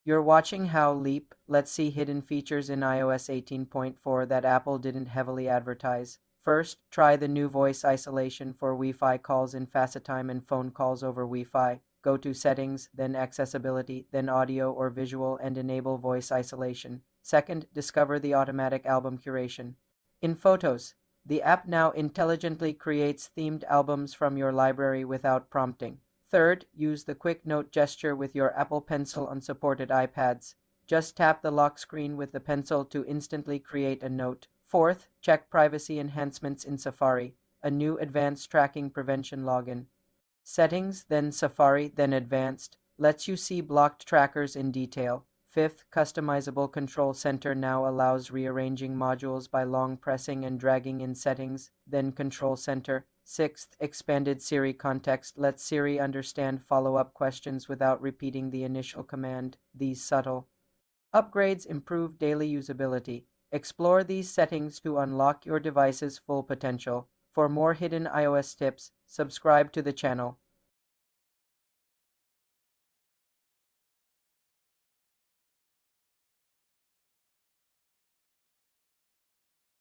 You're watching How Leap. Let's see hidden features in iOS 18.4 that Apple didn't heavily advertise. First, try the new voice isolation for Wi-Fi calls in FaceTime and phone calls over Wi-Fi. Go to Settings, then Accessibility, then Audio or Visual and enable voice isolation. Second, discover the automatic album curation. In Photos, the app now intelligently creates themed albums from your library without prompting. Third, use the quick note gesture with your Apple Pencil on supported iPads. Just tap the lock screen with the pencil to instantly create a note. Fourth, check privacy enhancements in Safari, a new advanced tracking prevention login. Settings, then Safari, then Advanced, lets you see blocked trackers in detail. Fifth, customizable Control Center now allows rearranging modules by long pressing and dragging in Settings, then Control Center. Sixth, expanded Siri context lets Siri understand follow-up questions without repeating the initial command. These subtle upgrades improve daily usability. Explore these settings to unlock your device's full potential. For more hidden iOS tips, subscribe to the channel.